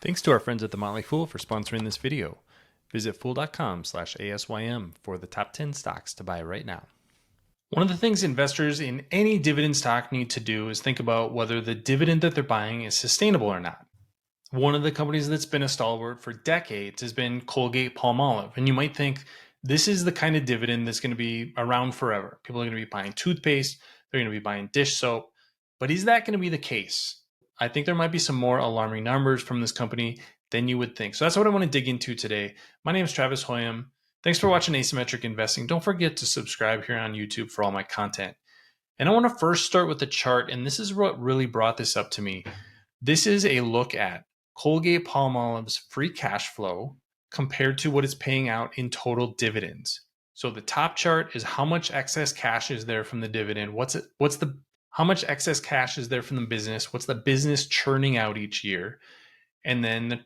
Thanks to our friends at The Motley Fool for sponsoring this video. Visit fool.com/ASYM for the top 10 stocks to buy right now. One of the things investors in any dividend stock need to do is think about whether the dividend that they're buying is sustainable or not. One of the companies that's been a stalwart for decades has been Colgate Palmolive. And you might think this is the kind of dividend that's going to be around forever. People are going to be buying toothpaste, they're going to be buying dish soap. But is that going to be the case? I think there might be some more alarming numbers from this company than you would think. So that's what I want to dig into today. My name is Travis Hoyam. Thanks for watching Asymmetric Investing. Don't forget to subscribe here on YouTube for all my content. And I want to first start with the chart, and this is what really brought this up to me. This is a look at Colgate Palmolive's free cash flow compared to what it's paying out in total dividends. So the top chart is how much excess cash is there from the dividend. How much excess cash is there from the business? What's the business churning out each year? And then the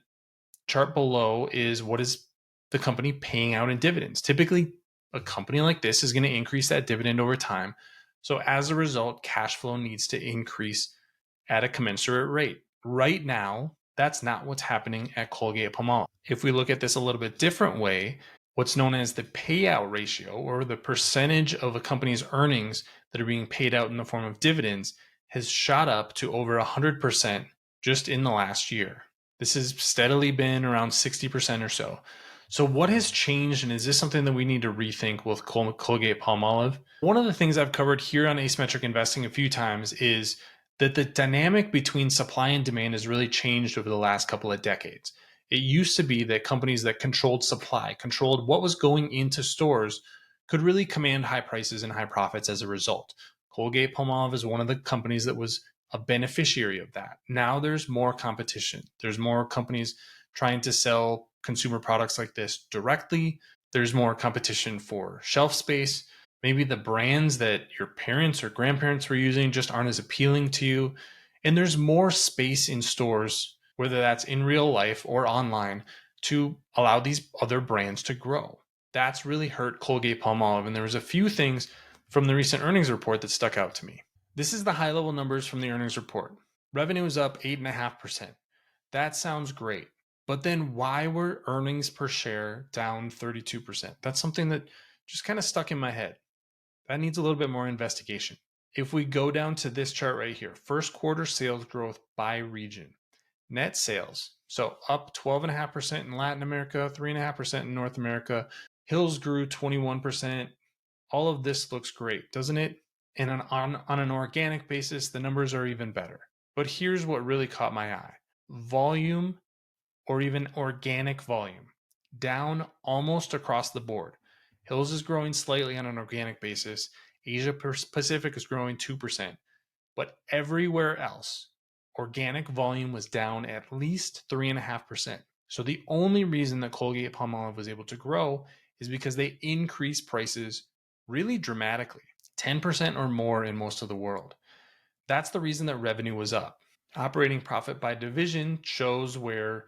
chart below is what is the company paying out in dividends. Typically, a company like this is going to increase that dividend over time. So as a result, cash flow needs to increase at a commensurate rate. Right now, that's not what's happening at Colgate Palmolive. If we look at this a little bit different way, what's known as the payout ratio, or the percentage of a company's earnings that are being paid out in the form of dividends, has shot up to over 100% just in the last year. This has steadily been around 60% or so. So what has changed, and is this something that we need to rethink with Colgate Palmolive? One of the things I've covered here on Asymmetric Investing a few times is that the dynamic between supply and demand has really changed over the last couple of decades. It used to be that companies that controlled supply, controlled what was going into stores, could really command high prices and high profits as a result. Colgate Palmolive is one of the companies that was a beneficiary of that. Now there's more competition. There's more companies trying to sell consumer products like this directly. There's more competition for shelf space. Maybe the brands that your parents or grandparents were using just aren't as appealing to you. And there's more space in stores, whether that's in real life or online, to allow these other brands to grow. That's really hurt Colgate Palmolive. And there was a few things from the recent earnings report that stuck out to me. This is the high level numbers from the earnings report. Revenue is up 8.5%. That sounds great. But then why were earnings per share down 32%? That's something that just kind of stuck in my head. That needs a little bit more investigation. If we go down to this chart right here, first quarter sales growth by region, net sales. So up 12.5% in Latin America, 3.5% in North America. Hills grew 21%. All of this looks great, doesn't it? And on an organic basis, the numbers are even better. But here's what really caught my eye. Volume, or even organic volume, down almost across the board. Hills is growing slightly on an organic basis. Asia Pacific is growing 2%. But everywhere else, organic volume was down at least 3.5%. So the only reason that Colgate Palmolive was able to grow is because they increased prices really dramatically, 10% or more in most of the world. That's the reason that revenue was up. Operating profit by division shows where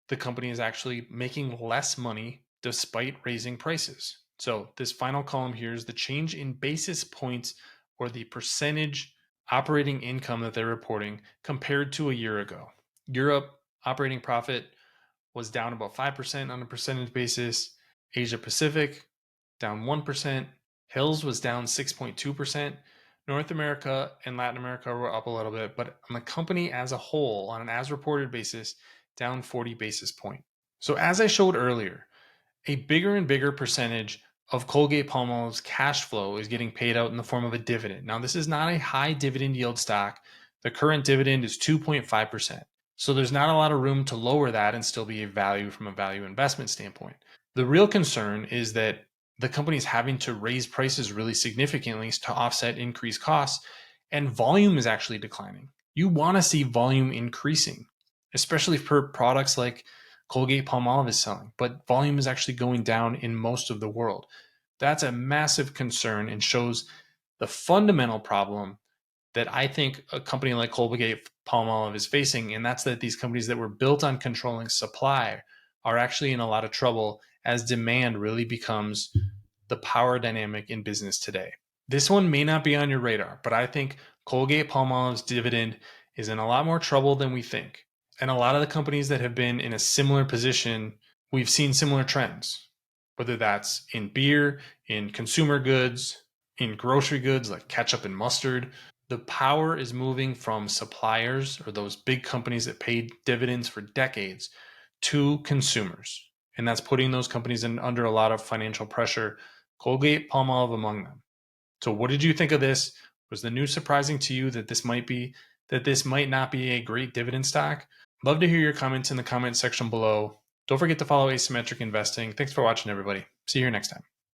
the company is actually making less money despite raising prices. So this final column here is the change in basis points, or the percentage operating income that they're reporting compared to a year ago. Europe operating profit was down about 5% on a percentage basis. Asia Pacific down 1%. Hills was down 6.2%. North America and Latin America were up a little bit, but on the company as a whole, on an as reported basis, down 40 basis points. So as I showed earlier, a bigger and bigger percentage of Colgate Palmolive's cash flow is getting paid out in the form of a dividend. Now, this is not a high dividend yield stock. The current dividend is 2.5%. So there's not a lot of room to lower that and still be a value from a value investment standpoint. The real concern is that the company is having to raise prices really significantly to offset increased costs, and volume is actually declining. You want to see volume increasing, especially for products like Colgate Palmolive is selling, but volume is actually going down in most of the world. That's a massive concern and shows the fundamental problem that I think a company like Colgate Palmolive is facing, and that's that these companies that were built on controlling supply are actually in a lot of trouble as demand really becomes the power dynamic in business today. This one may not be on your radar, but I think Colgate Palmolive's dividend is in a lot more trouble than we think. And a lot of the companies that have been in a similar position, we've seen similar trends, whether that's in beer, in consumer goods, in grocery goods like ketchup and mustard. The power is moving from suppliers or those big companies that paid dividends for decades to consumers. And that's putting those companies under a lot of financial pressure, Colgate Palmolive among them. So what did you think of this? Was the news surprising to you that this might not be a great dividend stock? Love to hear your comments in the comment section below. Don't forget to follow Asymmetric Investing. Thanks for watching, everybody. See you here next time.